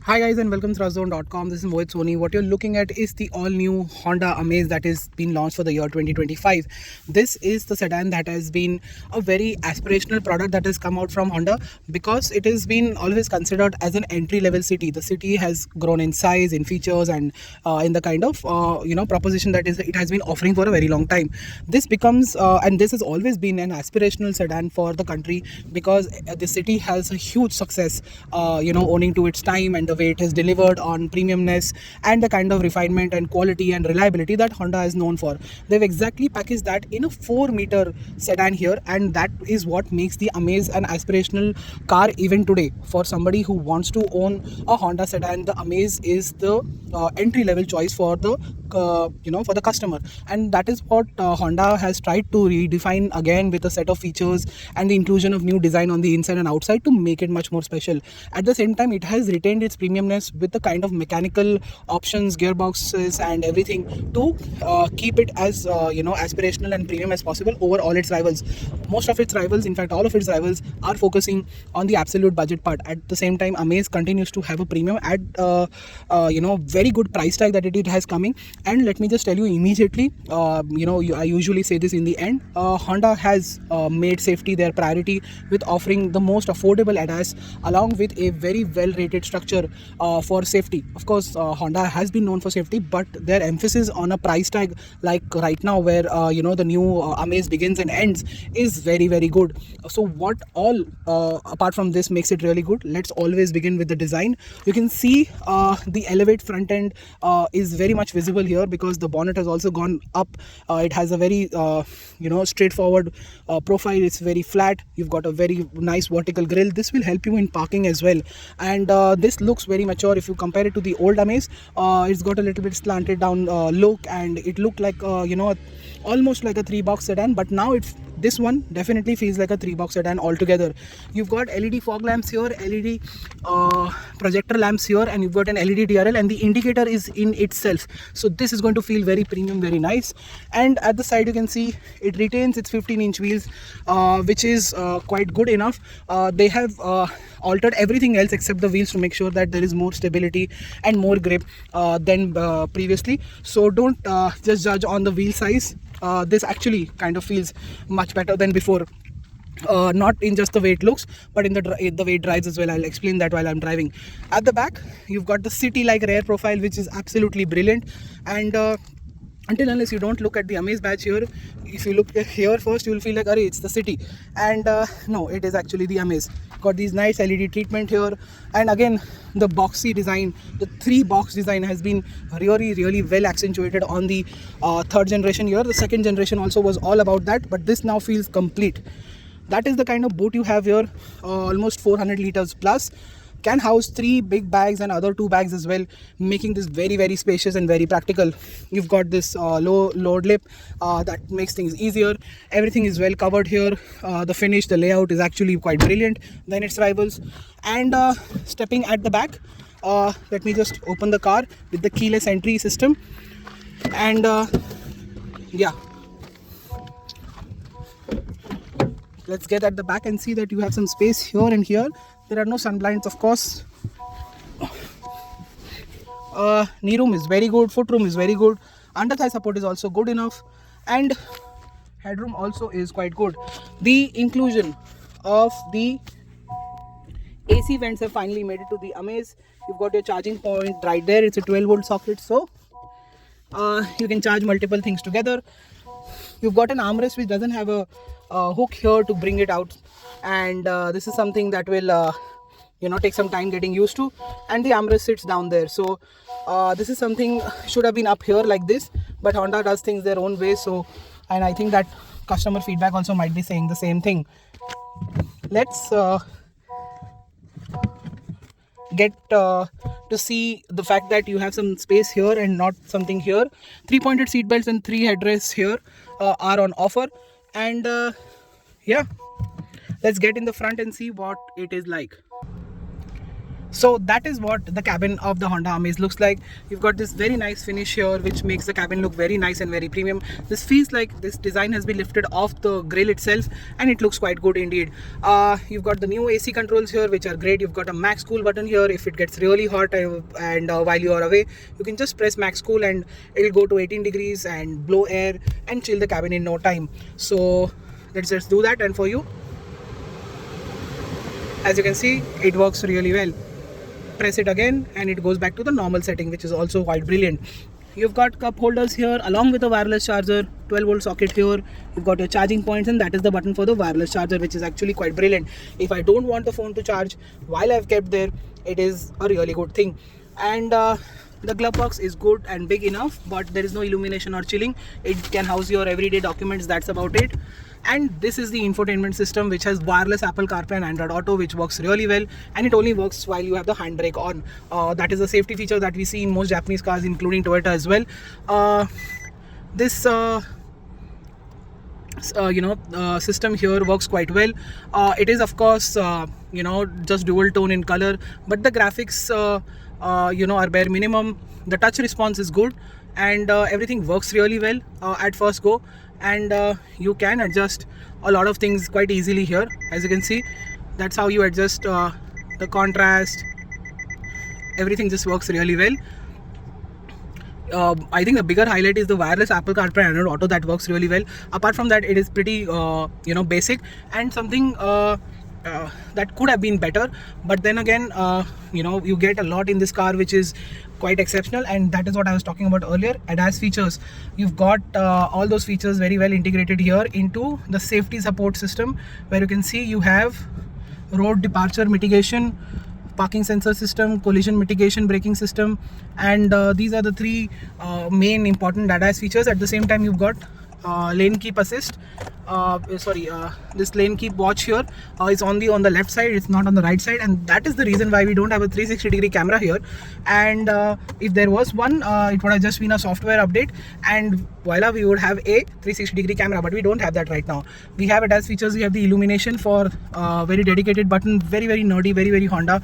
Hi guys and welcome to Trustzone.com. This is Mohit Soni. What you're looking at is the all-new Honda Amaze that is being launched for the year 2025. This is the sedan that has been a very aspirational product that has come out from Honda because it has been always considered as an entry-level city. The city has grown in size, in features, and in the kind of proposition that is it has been offering for a very long time. This becomes and this has always been an aspirational sedan for the country because the city has a huge success, owning to its time and the way it has delivered on premiumness and the kind of refinement and quality and reliability that Honda is known for. They've exactly packaged that in a 4-meter sedan here, and that is what makes the Amaze an aspirational car even today. For somebody who wants to own a Honda sedan, the Amaze is the entry level choice for the for the customer, and that is what Honda has tried to redefine again with a set of features and the inclusion of new design on the inside and outside to make it much more special. At the same time, it has retained its premiumness with the kind of mechanical options, gearboxes and everything to keep it as aspirational and premium as possible over all its rivals. Most of its rivals, in fact all of its rivals, are focusing on the absolute budget part. At the same time, Amaze continues to have a premium at very good price tag that it has coming. And let me just tell you immediately, I usually say this in the end, Honda has made safety their priority with offering the most affordable ADAS along with a very well rated structure for safety. Of course, Honda has been known for safety, but their emphasis on a price tag like right now where the new Amaze begins and ends is very, very good. So what all apart from this makes it really good? Let's always begin with the design. You can see the Elevate front end is very much visible here because the bonnet has also gone up. It has a very straightforward profile. It's very flat. You've got a very nice vertical grille. This will help you in parking as well, and this looks very mature if you compare it to the old Amaze. It's got a little bit slanted down look, and it looked like almost like a 3-box sedan, but now this one definitely feels like a 3-box sedan altogether. You've got LED fog lamps here, LED projector lamps here, and you've got an LED DRL, and the indicator is in itself. So this is going to feel very premium, very nice. And at the side you can see it retains its 15-inch wheels, which is quite good enough. They have altered everything else except the wheels to make sure that there is more stability and more grip than previously. So don't just judge on the wheel size. This actually kind of feels much better than before. Not in just the way it looks, but in the way it drives as well. I'll explain that while I'm driving. At the back, you've got the city-like rear profile, which is absolutely brilliant. And until unless you don't look at the Amaze badge here, if you look here first, you will feel like, array, it's the city. And no, it is actually the Amaze. Got these nice LED treatment here, and again the boxy design, the 3-box design has been really, really well accentuated on the 3rd generation here. The 2nd generation also was all about that, but this now feels complete. That is the kind of boot you have here, almost 400 liters plus. Can house 3 big bags and other 2 bags as well, making this very, very spacious and very practical. You've got this low load lip that makes things easier. Everything is well covered here. The finish, the layout is actually quite brilliant than its rivals. And stepping at the back, let me just open the car with the keyless entry system. And yeah, let's get at the back and see that you have some space here and here. There are no sun blinds, of course. Knee room is very good, foot room is very good, under thigh support is also good enough, and headroom also is quite good. The inclusion of the AC vents have finally made it to the Amaze. You've got your charging point right there. It's a 12-volt socket, so you can charge multiple things together. You've got an armrest which doesn't have a hook here to bring it out, and this is something that will take some time getting used to. And the armrest sits down there, so this is something should have been up here like this, but Honda does things their own way. So, and I think that customer feedback also might be saying the same thing. Let's get to see the fact that you have some space here and not something here. 3-pointed seat belts and 3 headrests here are on offer. And yeah, let's get in the front and see what it is like. So that is what the cabin of the Honda Amaze looks like. You've got this very nice finish here, which makes the cabin look very nice and very premium. This feels like this design has been lifted off the grille itself, and it looks quite good indeed. You've got the new AC controls here, which are great. You've got a max cool button here. If it gets really hot and while you are away, you can just press max cool and it'll go to 18 degrees and blow air and chill the cabin in no time. So let's just do that, and for you, as you can see, it works really well. Press it again and it goes back to the normal setting, which is also quite brilliant. You've got cup holders here along with a wireless charger, 12-volt socket here. You've got your charging points, and that is the button for the wireless charger, which is actually quite brilliant. If I don't want the phone to charge while I've kept there, it is a really good thing. And the glove box is good and big enough, but there is no illumination or chilling. It can house your everyday documents, that's about it. And this is the infotainment system, which has wireless Apple CarPlay and Android Auto, which works really well, and it only works while you have the handbrake on. That is a safety feature that we see in most Japanese cars, including Toyota as well. This system here works quite well. It is of course just dual tone in color, but the graphics are bare minimum. The touch response is good, and everything works really well at first go. And you can adjust a lot of things quite easily here. As you can see, that's how you adjust the contrast. Everything just works really well. I think the bigger highlight is the wireless Apple CarPlay and Android Auto that works really well. Apart from that, it is pretty basic, and something that could have been better, but then again you get a lot in this car which is quite exceptional, and that is what I was talking about earlier. ADAS features, you've got all those features very well integrated here into the safety support system, where you can see you have road departure mitigation, parking sensor system, collision mitigation, braking system, and these are the three main important ADAS features. At the same time, you've got lane keep assist. This lane keep watch here is on the left side, it's not on the right side, and that is the reason why we don't have a 360-degree camera here. And if there was one, it would have just been a software update, and voila, we would have a 360-degree camera, but we don't have that right now. We have it as features. We have the illumination for very dedicated button, very nerdy, very Honda,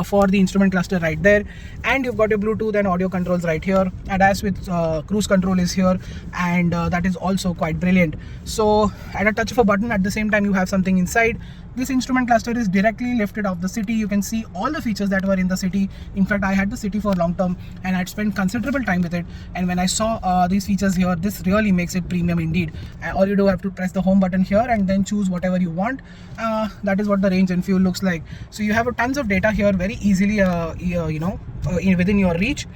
for the instrument cluster right there. And you've got your Bluetooth and audio controls right here, and as with cruise control is here, and that is also quite brilliant. So at a touch of a button, at the same time you have something inside. This instrument cluster is directly lifted off the city. You can see all the features that were in the city. In fact, I had the city for long term and I'd spent considerable time with it, and when I saw these features here, this really makes it premium indeed. All you do have to press the home button here and then choose whatever you want. That is what the range and fuel looks like. So you have tons of data here very easily within your reach.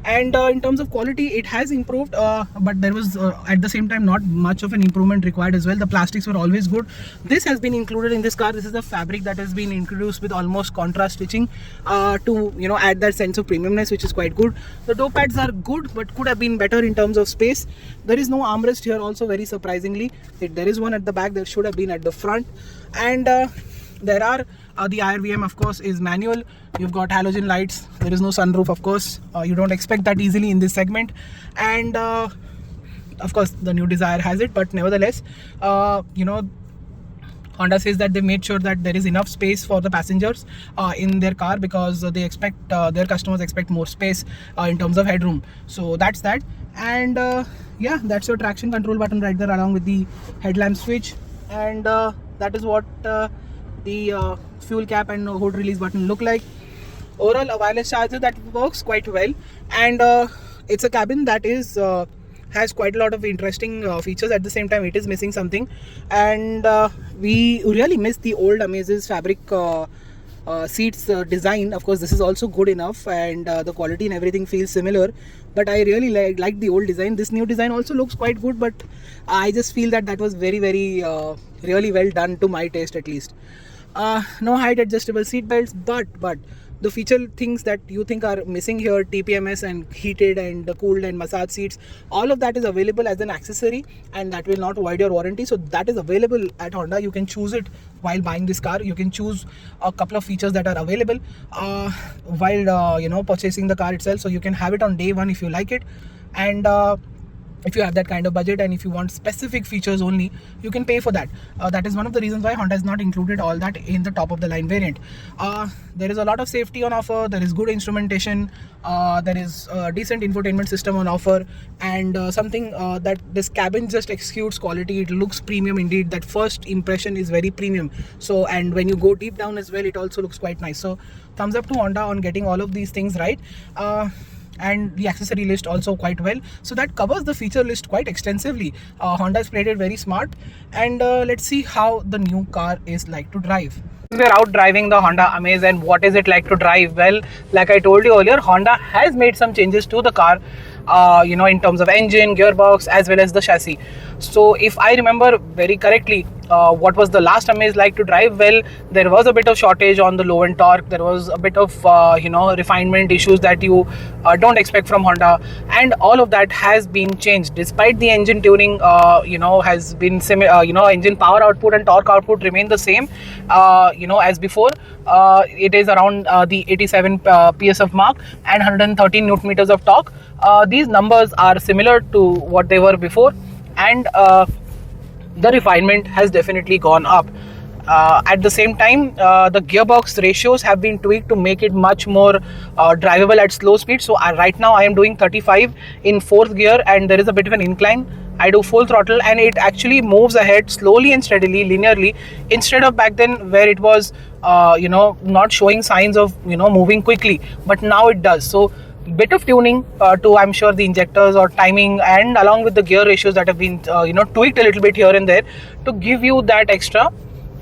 And in terms of quality, it has improved, but there was at the same time not much of an improvement required as well. The plastics were always good. This has been included in this car. This is the fabric that has been introduced with almost contrast stitching to add that sense of premiumness, which is quite good. The door pads are good, but could have been better in terms of space. There is no armrest here also, very surprisingly. There is one at the back, there should have been at the front. And there are the IRVM, of course, is manual. You've got halogen lights. There is no sunroof, of course. You don't expect that easily in this segment. And of course, the new Dzire has it, but nevertheless, Honda says that they made sure that there is enough space for the passengers in their car, because they expect their customers expect more space in terms of headroom. So that's that. And yeah, that's your traction control button right there, along with the headlamp switch. And that is what the fuel cap and hood release button look like. Overall, a wireless charger that works quite well, and it's a cabin that is has quite a lot of interesting features. At the same time, it is missing something, and we really miss the old Amaze's fabric seats design. Of course, this is also good enough, and the quality and everything feels similar, but I really like the old design. This new design also looks quite good, but I just feel that was very really well done to my taste, at least. No height adjustable seat belts, but the feature things that you think are missing here, TPMS and heated and cooled and massage seats, all of that is available as an accessory, and that will not void your warranty. So that is available at Honda. You can choose it while buying this car. You can choose a couple of features that are available while purchasing the car itself. So you can have it on day one if you like it. And if you have that kind of budget and if you want specific features only, you can pay for that. That is one of the reasons why Honda has not included all that in the top of the line variant. There is a lot of safety on offer, there is good instrumentation, there is a decent infotainment system on offer, and something that this cabin just exudes quality. It looks premium indeed. That first impression is very premium. So, and when you go deep down as well, it also looks quite nice. So thumbs up to Honda on getting all of these things right. And the accessory list also quite well, so that covers the feature list quite extensively. Honda has played it very smart, and let's see how the new car is like to drive. We're out driving the Honda Amaze, and what is it like to drive? Well, like I told you earlier, Honda has made some changes to the car, in terms of engine, gearbox, as well as the chassis. So if I remember very correctly, what was the last Amaze like to drive? Well, there was a bit of shortage on the low end torque. There was a bit of refinement issues that you don't expect from Honda, and all of that has been changed. Despite the engine tuning, has been engine power output and torque output remain the same, as before. It is around the 87 psf mark and 113 newton meters of torque. These numbers are similar to what they were before, and the refinement has definitely gone up. At the same time, the gearbox ratios have been tweaked to make it much more drivable at slow speed. So right now I am doing 35 in 4th gear, and there is a bit of an incline. I do full throttle, and it actually moves ahead slowly and steadily, linearly, instead of back then where it was not showing signs of moving quickly, but now it does. So bit of tuning to, I'm sure, the injectors or timing, and along with the gear ratios that have been tweaked a little bit here and there to give you that extra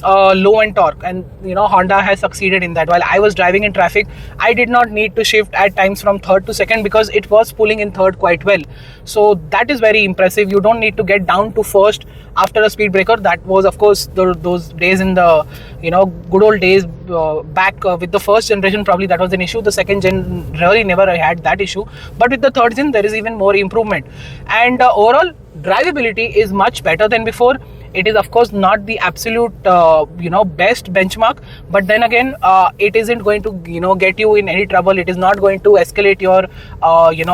low end torque. And Honda has succeeded in that. While I was driving in traffic, I did not need to shift at times from 3rd to 2nd because it was pulling in 3rd quite well. So that is very impressive. You don't need to get down to 1st after a speed breaker. That was, of course, those days in the good old days back with the 1st generation. Probably that was an issue. The 2nd gen really never had that issue, but with the 3rd gen there is even more improvement, and overall drivability is much better than before. It is, of course, not the absolute best benchmark, but then again, it isn't going to get you in any trouble. It is not going to escalate your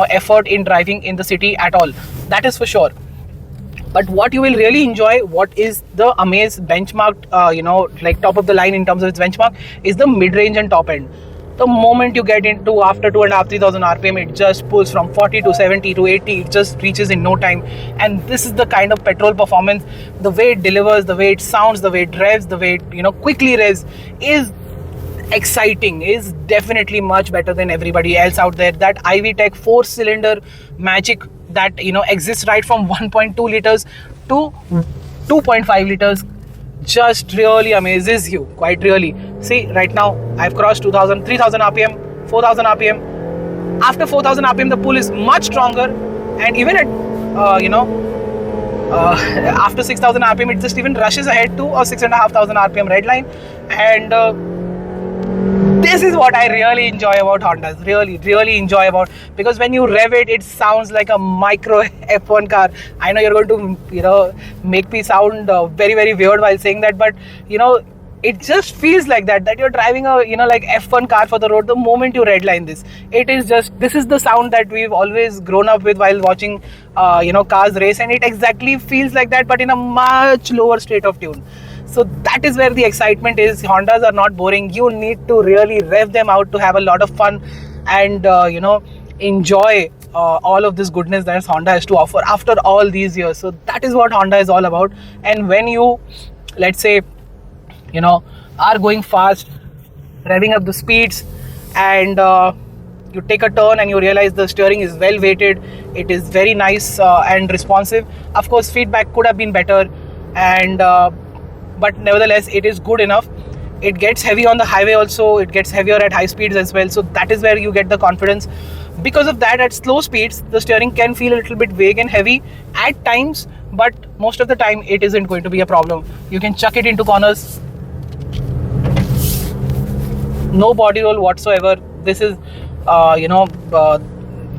effort in driving in the city at all. That is for sure. But what you will really enjoy, what is the Amaze benchmarked, like top of the line in terms of its benchmark, is the mid-range and top end. The moment you get into after 2,500-3,000 RPM, it just pulls from 40 to 70 to 80. It just reaches in no time. And this is the kind of petrol performance, the way it delivers, the way it sounds, the way it revs, the way it quickly revs is exciting, is definitely much better than everybody else out there. That IV-Tech 4-cylinder magic that exists right from 1.2 liters to 2.5 liters just really amazes you, quite really. See, right now I've crossed 2,000, 3,000 RPM, 4,000 RPM. After 4,000 RPM, the pull is much stronger, and even at after 6,000 RPM, it just even rushes ahead to a 6,500 RPM red line. And this is what I really enjoy about Hondas, really enjoy about, because when you rev it, it sounds like a micro F1 car. I know you're going to make me sound very, very weird while saying that, but it just feels like that you're driving a like F1 car for the road the moment you redline this. This is the sound that we've always grown up with while watching cars race, and it exactly feels like that, but in a much lower state of tune. So that is where the excitement is. Hondas are not boring. You need to really rev them out to have a lot of fun and enjoy all of this goodness that Honda has to offer after all these years. So that is what Honda is all about. And when you, let's say, are going fast, revving up the speeds, and you take a turn and you realize the steering is well weighted, it is very nice and responsive. Of course, feedback could have been better, and but nevertheless it is good enough. It gets heavy on the highway also, it gets heavier at high speeds as well, so that is where you get the confidence. Because of that, at slow speeds the steering can feel a little bit vague and heavy at times, but most of the time it isn't going to be a problem. You can chuck it into corners, no body roll whatsoever. This is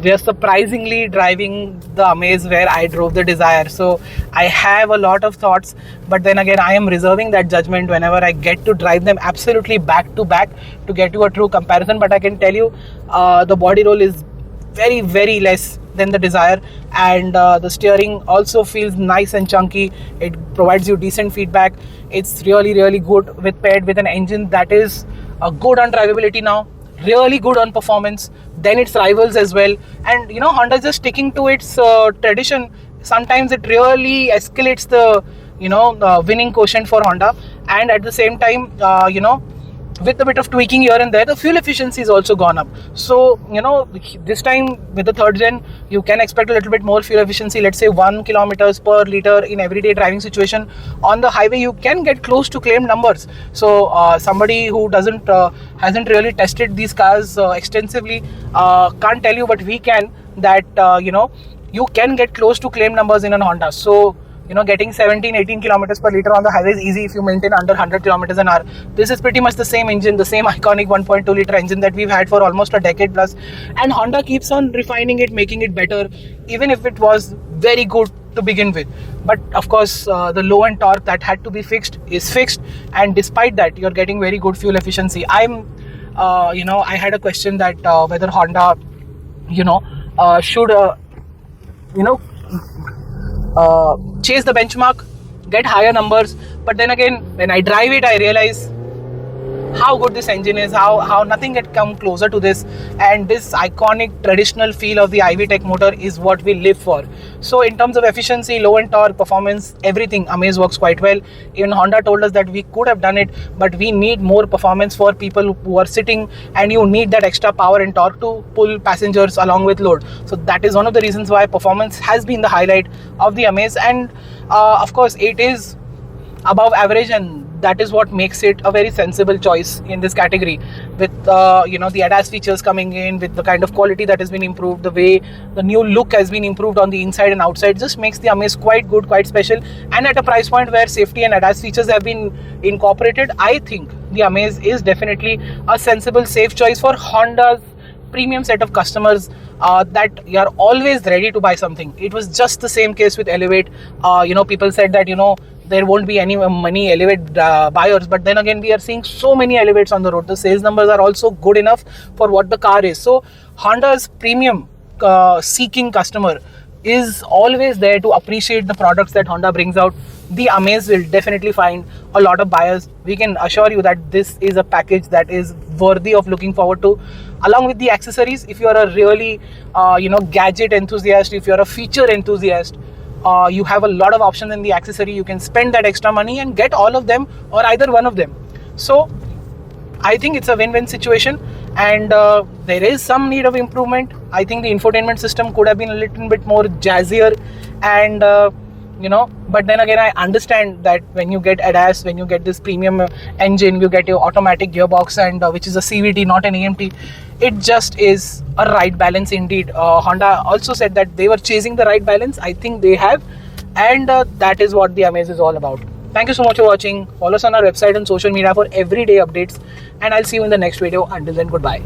we are surprisingly driving the Amaze where I drove the Dzire. So I have a lot of thoughts, but then again I am reserving that judgment whenever I get to drive them absolutely back to back to get you a true comparison. But I can tell you the body roll is very, very less than the Dzire, and the steering also feels nice and chunky. It provides you decent feedback. It's really good with paired with an engine that is good on drivability now, really good on performance than its rivals as well. And Honda just sticking to its tradition. Sometimes it really escalates the winning quotient for Honda, and at the same time, with a bit of tweaking here and there, the fuel efficiency is also gone up. So this time with the third gen, you can expect a little bit more fuel efficiency. Let's say 1 kilometers per liter in everyday driving situation. On the highway, you can get close to claimed numbers. So somebody who hasn't really tested these cars extensively can't tell you, but we can, that you can get close to claimed numbers in an Honda. So getting 17-18 kilometers per liter on the highway is easy if you maintain under 100 kilometers an hour. This is pretty much the same engine, the same iconic 1.2 liter engine that we've had for almost a decade plus, and Honda keeps on refining it, making it better, even if it was very good to begin with. But of course, the low end torque that had to be fixed is fixed, and despite that, you're getting very good fuel efficiency. I had a question that whether Honda should chase the benchmark, get higher numbers. But then again, when I drive it, I realize how good this engine is, how nothing can come closer to this, and this iconic traditional feel of the iVTEC motor is what we live for. So in terms of efficiency, low end torque, performance, everything, Amaze works quite well. Even Honda told us that we could have done it, but we need more performance for people who are sitting, and you need that extra power and torque to pull passengers along with load. So that is one of the reasons why performance has been the highlight of the Amaze, and of course it is above average, and that is what makes it a very sensible choice in this category. With the ADAS features coming in, with the kind of quality that has been improved, the way the new look has been improved on the inside and outside, just makes the Amaze quite good, quite special. And at a price point where safety and ADAS features have been incorporated, I think the Amaze is definitely a sensible, safe choice for Honda's premium set of customers that are always ready to buy something. It was just the same case with Elevate. People said that there won't be any many Elevate buyers, but then again, we are seeing so many Elevates on the road. The sales numbers are also good enough for what the car is. So Honda's premium seeking customer is always there to appreciate the products that Honda brings out. The Amaze will definitely find a lot of buyers. We can assure you that this is a package that is worthy of looking forward to. Along with the accessories, if you are a really gadget enthusiast, if you're a feature enthusiast, you have a lot of options in the accessory. You can spend that extra money and get all of them or either one of them. So I think it's a win-win situation, and there is some need of improvement. I think the infotainment system could have been a little bit more jazzier, and but then again, I understand that when you get ADAS, when you get this premium engine, you get your automatic gearbox, and which is a CVT, not an AMT. It just is a right balance indeed. Honda also said that they were chasing the right balance. I think they have, and that is what the Amaze is all about. Thank you so much for watching. Follow us on our website and social media for everyday updates, and I'll see you in the next video. Until then, goodbye.